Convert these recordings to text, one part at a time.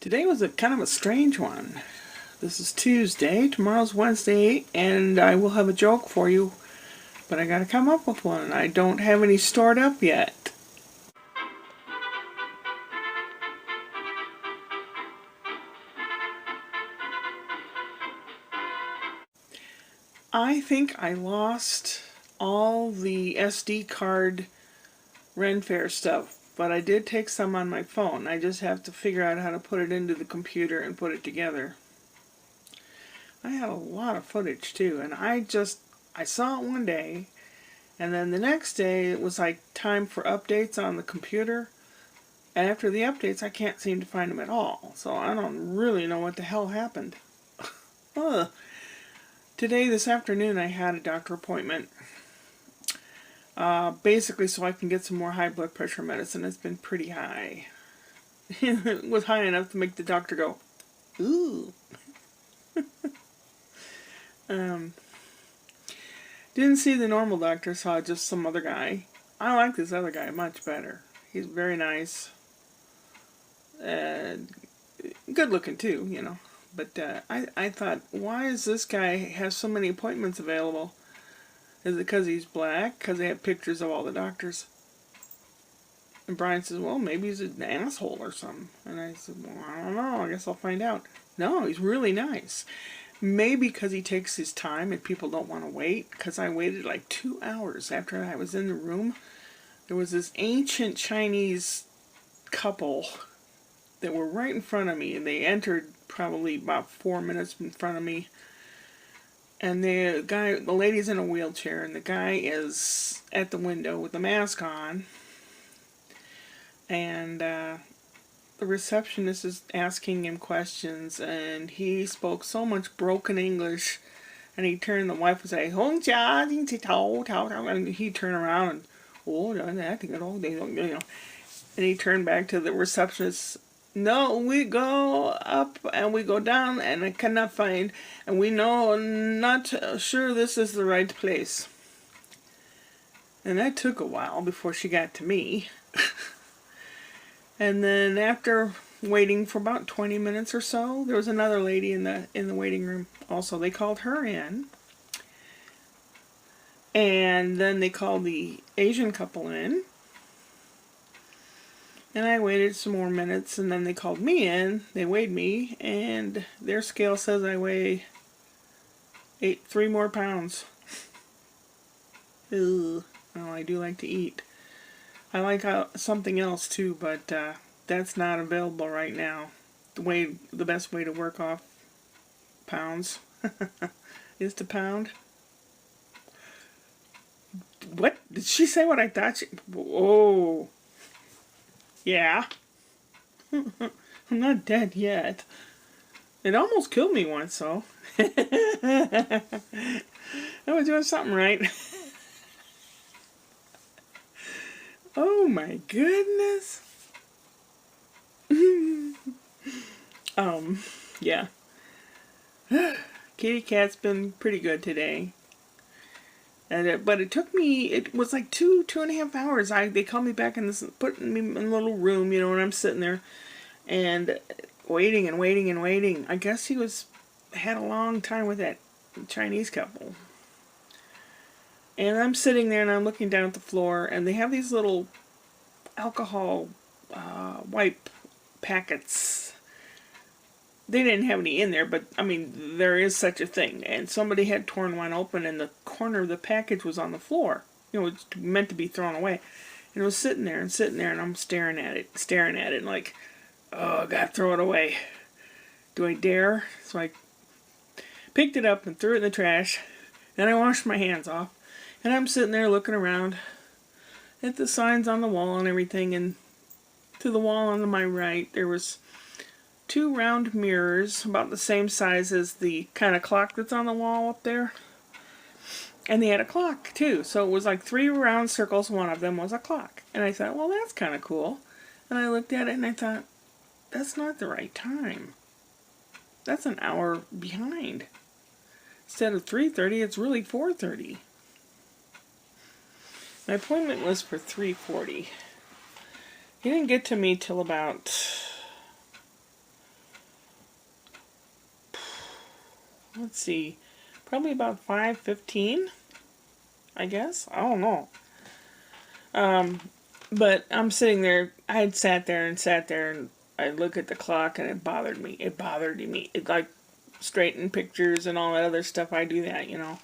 Today was a kind of a strange one. This is Tuesday, tomorrow's Wednesday, and I will have a joke for you, but I gotta come up with one. I don't have any stored up yet. I think I lost all the SD card Ren Fair stuff, but I did take some on my phone. I just have to figure out how to put it into the computer and put it together. I had a lot of footage too, and I saw it one day, and then the next day it was like time for updates on the computer, and after the updates I can't seem to find them at all, so I don't really know what the hell happened. Today, this afternoon, I had a doctor appointment, basically so I can get some more high blood pressure medicine. It's been pretty high. It was high enough to make the doctor go, ooh. Didn't see the normal doctor, saw just some other guy. I like this other guy much better. He's very nice. Good looking too, you know. But I thought, why is this guy have so many appointments available? Is it because he's black? Because they have pictures of all the doctors? And Brian says, well, maybe he's an asshole or something. And I said, well, I don't know. I guess I'll find out. No, he's really nice. Maybe because he takes his time and people don't want to wait. Because I waited like 2 hours after I was in the room. There was this ancient Chinese couple that were right in front of me. And they entered probably about 4 minutes in front of me. And the lady's in a wheelchair. And the guy is at the window with the mask on. And the receptionist is asking him questions, and he spoke so much broken English, and he turned, the wife would say, Hong Jia, and he'd turn around and, oh, that thing, you know, and he turned back to the receptionist, no, we go up and we go down, and I cannot find, and we know, not sure this is the right place. And that took a while before she got to me. And then after waiting for about 20 minutes or so, there was another lady in the waiting room. Also, they called her in. And then they called the Asian couple in. And I waited some more minutes, and then they called me in. They weighed me, and their scale says I weigh 3 more pounds. Ugh. Well, I do like to eat. I like something else too, but that's not available right now. The best way to work off pounds is to pound. What did she say? What I thought? Oh, yeah. I'm not dead yet. It almost killed me once, though. I was doing something right. Oh my goodness. Yeah. Kitty cat's been pretty good today. And but it took me, it was like 2.5 hours. They called me back and put me in a little room, you know, and I'm sitting there and waiting and waiting and waiting. I guess he had a long time with that Chinese couple. And I'm sitting there and I'm looking down at the floor, and they have these little alcohol wipe packets. They didn't have any in there, but I mean, there is such a thing. And somebody had torn one open, and the corner of the package was on the floor. You know, it's meant to be thrown away. And it was sitting there, and I'm staring at it, and like, oh, I gotta throw it away. Do I dare? So I picked it up and threw it in the trash. Then I washed my hands off. And I'm sitting there looking around at the signs on the wall and everything, and to the wall on my right there was 2 round mirrors about the same size as the kind of clock that's on the wall up there. And they had a clock too, so it was like 3 round circles, one of them was a clock. And I thought, well, that's kind of cool. And I looked at it and I thought, that's not the right time. That's an hour behind. Instead of 3:30, it's really 4:30. My appointment was for 3:40. He didn't get to me till about let's see, probably about 5:15, I guess. I don't know. But I'm sitting there. I had sat there and sat there, and I look at the clock, and it bothered me. It bothered me. It like straighten pictures and all that other stuff. I do that, you know.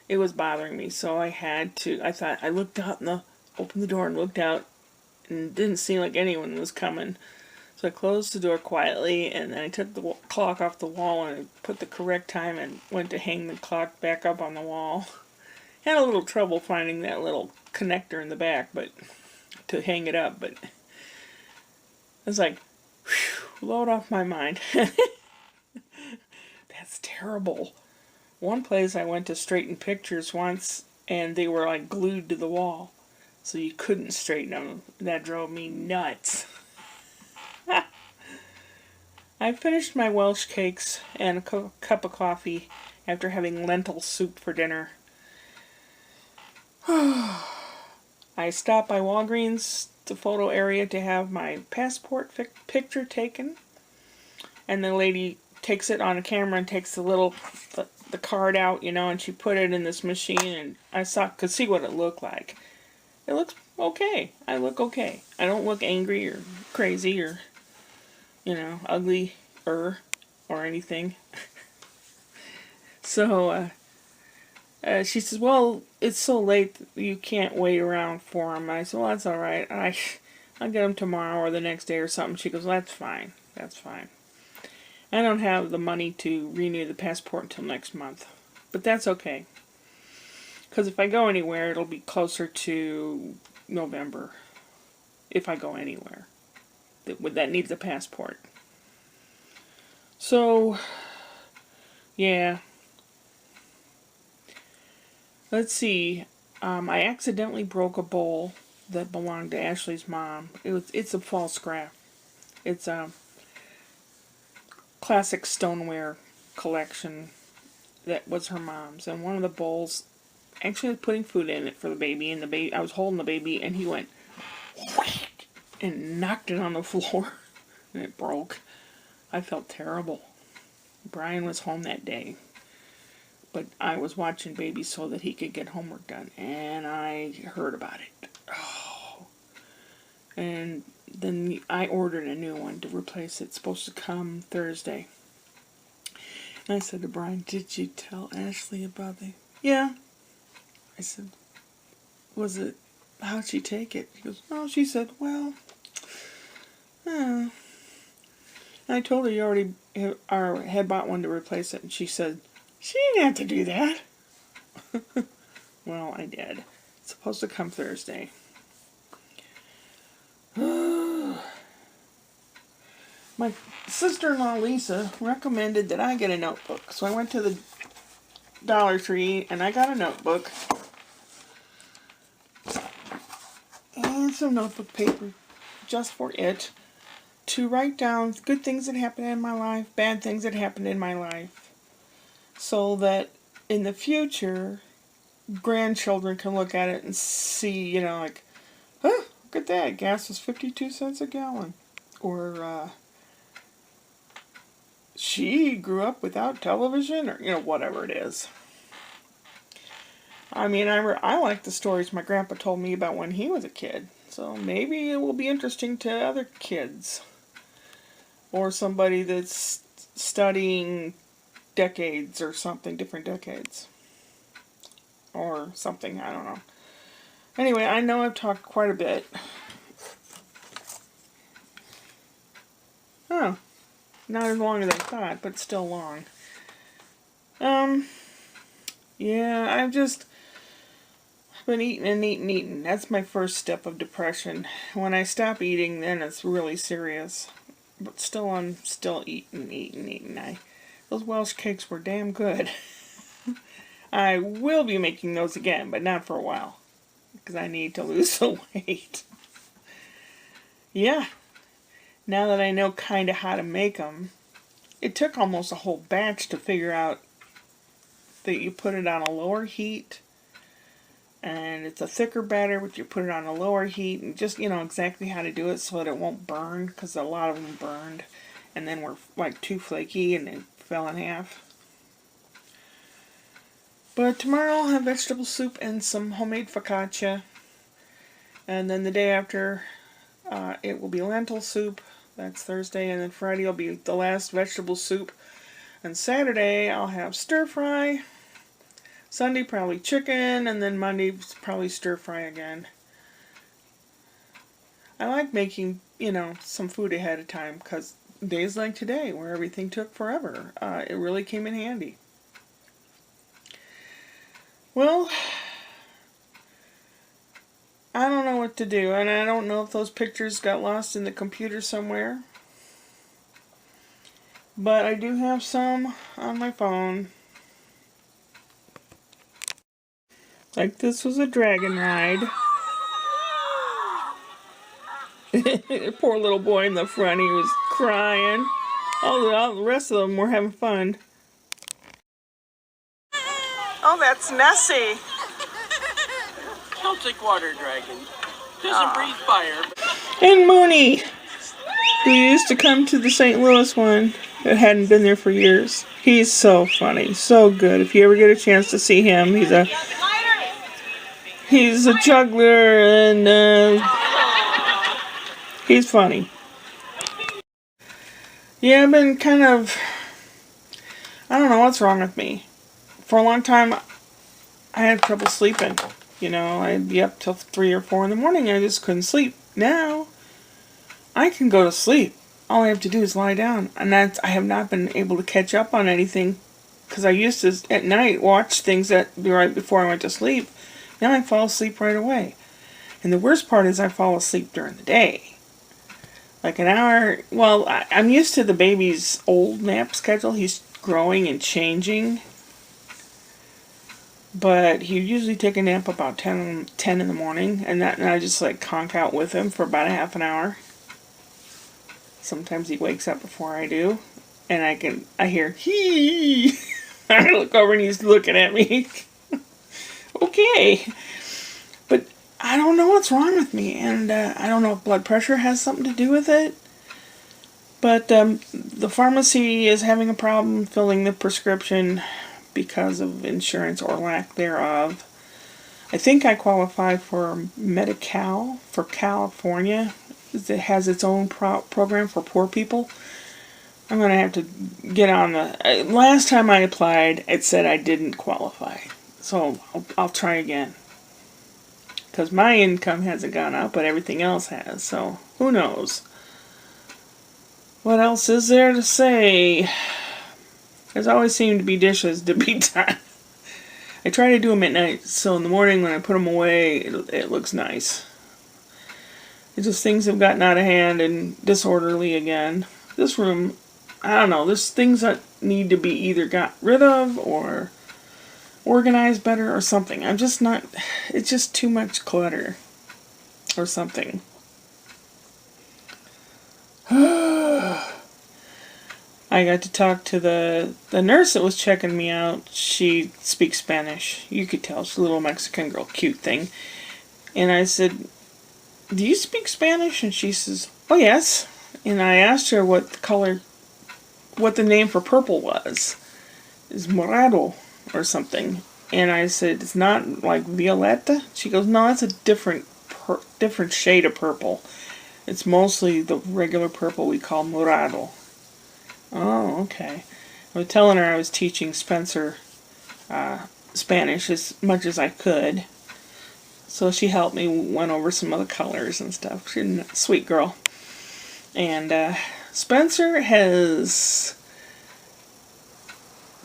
It was bothering me, so I had to. I thought I looked out and opened the door and looked out, and it didn't seem like anyone was coming. So I closed the door quietly, and then I took the clock off the wall and I put the correct time and went to hang the clock back up on the wall. Had a little trouble finding that little connector in the back, but to hang it up, but I was like, whew, load off my mind. That's terrible. One place I went to straighten pictures once, and they were like glued to the wall, so you couldn't straighten them. That drove me nuts. I finished my Welsh cakes and a cup of coffee after having lentil soup for dinner. I stopped by Walgreens, the photo area, to have my passport picture taken, and the lady takes it on a camera and takes the card out, you know, and she put it in this machine, and I could see what it looked like. It looks okay. I look okay. I don't look angry or crazy or, you know, ugly or anything. So she says, well, it's so late you can't wait around for them. I said, well, that's all right. I'll get them tomorrow or the next day or something. She goes, well, that's fine. That's fine. I don't have the money to renew the passport until next month. But that's okay. Because if I go anywhere, it'll be closer to November. If I go anywhere that needs a passport. So, yeah. Let's see. I accidentally broke a bowl that belonged to Ashley's mom. It's a false scrap. It's a classic stoneware collection that was her mom's, and one of the bowls actually was putting food in it for the baby, and I was holding the baby, and he went and knocked it on the floor, and it broke. I felt terrible. Brian was home that day, but I was watching baby so that he could get homework done, and I heard about it. Oh. And then I ordered a new one to replace it. It's supposed to come Thursday. And I said to Brian, did you tell Ashley about it? Yeah. I said, how'd she take it? She goes, oh, she said, well, I told her you already had bought one to replace it, and she said, she didn't have to do that. Well, I did. It's supposed to come Thursday. My sister-in-law Lisa recommended that I get a notebook, so I went to the Dollar Tree and I got a notebook and some notebook paper just for it to write down good things that happened in my life, bad things that happened in my life, so that in the future grandchildren can look at it and see, you know, like, huh, look at that, gas was 52 cents a gallon, or she grew up without television, or, you know, whatever it is. I mean, I like the stories my grandpa told me about when he was a kid, so maybe it will be interesting to other kids, or somebody that's studying decades or something, different decades, or something, I don't know. Anyway, I know I've talked quite a bit. Oh. Not as long as I thought, but still long. Yeah, I've been eating and eating and eating. That's my first step of depression. When I stop eating, then it's really serious. But still, I'm still eating. Those Welsh cakes were damn good. I will be making those again, but not for a while. Because I need to lose some weight. Yeah. Now that I know kind of how to make them, it took almost a whole batch to figure out that you put it on a lower heat, and it's a thicker batter, but you put it on a lower heat, and just, you know, exactly how to do it so that it won't burn, because a lot of them burned, and then were like too flaky, and they fell in half. But tomorrow I'll have vegetable soup and some homemade focaccia. And then the day after, it will be lentil soup. That's Thursday. And then Friday will be the last vegetable soup. And Saturday I'll have stir fry. Sunday probably chicken. And then Monday probably stir fry again. I like making, some food ahead of time because days like today where everything took forever, it really came in handy. Well, I don't know what to do, and I don't know if those pictures got lost in the computer somewhere. But I do have some on my phone. Like this was a dragon ride. Poor little boy in the front, he was crying. All the rest of them were having fun. Oh, that's Nessie. Celtic water dragon. Doesn't breathe fire. And Mooney, who used to come to the St. Louis one, that hadn't been there for years. He's so funny, so good. If you ever get a chance to see him, he's a juggler, and he's funny. Yeah, I've been I don't know what's wrong with me. For a long time, I had trouble sleeping. I'd be up till 3 or 4 in the morning. I just couldn't sleep. Now, I can go to sleep. All I have to do is lie down. And I have not been able to catch up on anything. Because I used to, at night, watch things right before I went to sleep. Now I fall asleep right away. And the worst part is I fall asleep during the day. Like an hour. Well, I'm used to the baby's old nap schedule. He's growing and changing. But he usually take a nap about 10 in the morning. And I just conk out with him for about a half an hour. Sometimes he wakes up before I do. And I hear, hee! I look over and he's looking at me. Okay. But I don't know what's wrong with me. And I don't know if blood pressure has something to do with it. But the pharmacy is having a problem filling the prescription because of insurance or lack thereof. I think I qualify for Medi-Cal for California. It has its own program for poor people. I'm going to have to get on the... last time I applied, it said I didn't qualify. So I'll try again. Because my income hasn't gone up, but everything else has. So who knows? What else is there to say? There's always seemed to be dishes to be done. I try to do them at night, so in the morning when I put them away, it looks nice. It's just things have gotten out of hand and disorderly again. This room, I don't know, there's things that need to be either got rid of or organized better or something. It's just too much clutter or something. I got to talk to the nurse that was checking me out. She speaks Spanish. You could tell. She's a little Mexican girl, cute thing. And I said, do you speak Spanish? And she says, oh yes. And I asked her what the name for purple was. It's morado or something. And I said, it's not like violeta? She goes, no, that's a different shade of purple. It's mostly the regular purple we call morado. Oh, okay. I was telling her I was teaching Spencer Spanish as much as I could. So she helped me, went over some of the colors and stuff. She's a sweet girl. And Spencer has...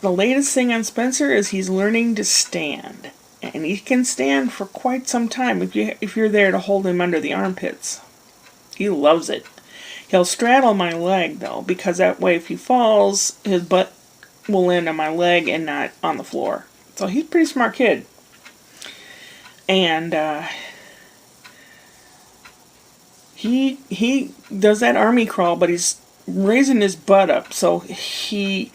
The latest thing on Spencer is he's learning to stand. And he can stand for quite some time if you're there to hold him under the armpits. He loves it. He'll straddle my leg, though, because that way if he falls, his butt will land on my leg and not on the floor. So he's a pretty smart kid. And he does that army crawl, but he's raising his butt up. So he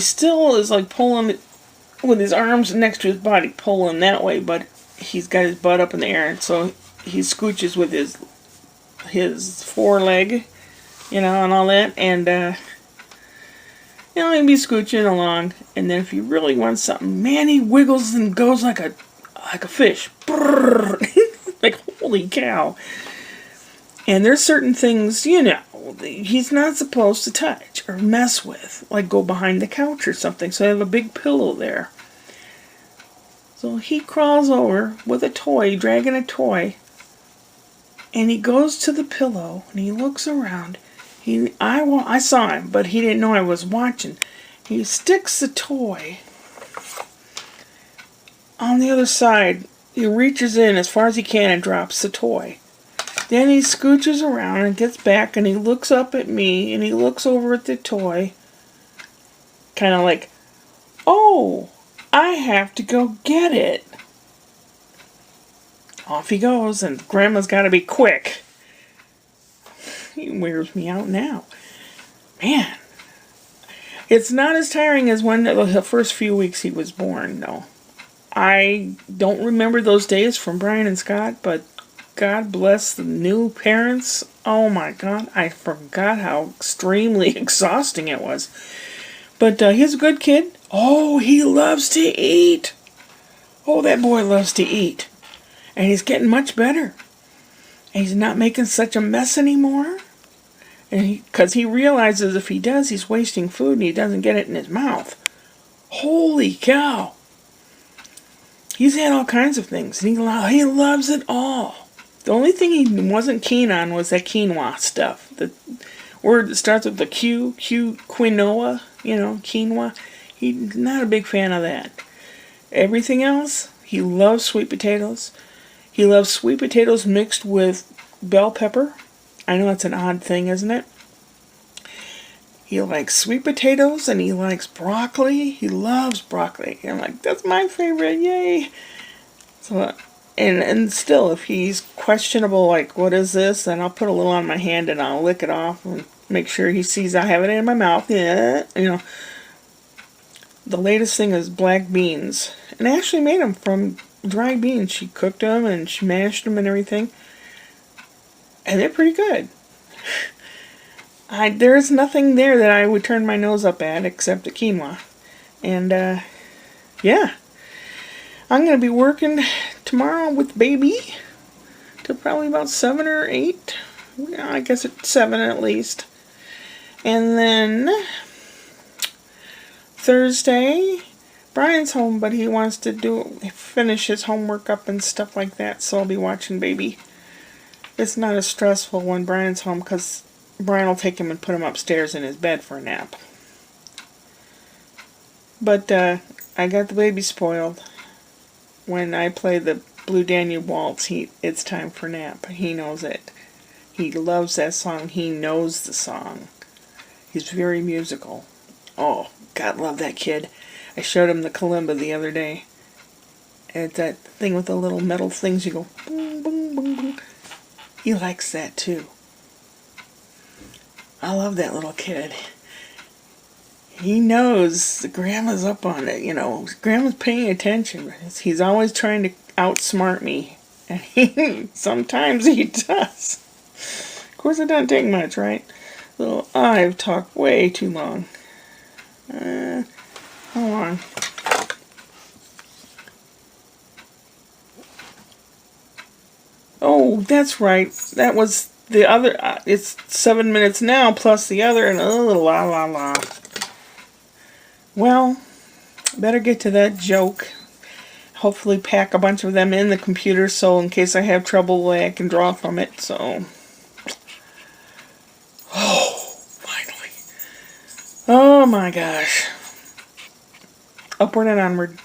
still is like pulling with his arms next to his body, pulling that way, but he's got his butt up in the air. So he scooches with his foreleg, and all that, and he'd be scooching along, and then if he really wants something, man, he wiggles and goes like a fish. Brrr. Like, holy cow. And there's certain things, he's not supposed to touch or mess with, like go behind the couch or something. So I have a big pillow there. So he crawls over with a toy, dragging a toy, and he goes to the pillow and he looks around. I saw him, but he didn't know I was watching. He sticks the toy on the other side. He reaches in as far as he can and drops the toy. Then he scooches around and gets back and he looks up at me and he looks over at the toy. Kind of like, oh, I have to go get it. Off he goes, and Grandma's got to be quick. He wears me out now. Man. It's not as tiring as when the first few weeks he was born, though. I don't remember those days from Brian and Scott, but God bless the new parents. Oh my God, I forgot how extremely exhausting it was. But he's a good kid. Oh, he loves to eat. Oh, that boy loves to eat. And he's getting much better. And he's not making such a mess anymore. And because he realizes if he does, he's wasting food and he doesn't get it in his mouth. Holy cow. He's had all kinds of things. And he loves it all. The only thing he wasn't keen on was that quinoa stuff. The word that starts with the quinoa, quinoa. He's not a big fan of that. Everything else, he loves sweet potatoes. He loves sweet potatoes mixed with bell pepper. I know that's an odd thing, isn't it? He likes sweet potatoes and he likes broccoli. He loves broccoli. I'm like, that's my favorite, yay. So, and still, if he's questionable, like, what is this? Then I'll put a little on my hand and I'll lick it off and make sure he sees I have it in my mouth. Yeah, The latest thing is black beans. And I actually made them from dry beans. She cooked them and she mashed them and everything. And they're pretty good. There's nothing there that I would turn my nose up at except the quinoa. And, yeah. I'm going to be working tomorrow with baby till probably about 7 or 8. Yeah, I guess it's 7 at least. And then Thursday, Brian's home, but he wants to finish his homework up and stuff like that, so I'll be watching baby. It's not as stressful when Brian's home because Brian will take him and put him upstairs in his bed for a nap. But I got the baby spoiled. When I play the Blue Danube Waltz, it's time for nap. He knows it. He loves that song. He knows the song. He's very musical. Oh, God, love that kid. I showed him the kalimba the other day. And that thing with the little metal things, you go boom, boom, boom, boom. He likes that too. I love that little kid. He knows the grandma's up on it, Grandma's paying attention. He's always trying to outsmart me. And sometimes he does. Of course, it doesn't take much, right? I've talked way too long. How long? Oh, that's right. That was the other. It's 7 minutes now plus the other, and la la la. Well, better get to that joke. Hopefully pack a bunch of them in the computer so in case I have trouble I can draw from it. So, oh, finally. Oh my gosh. Upward and onward.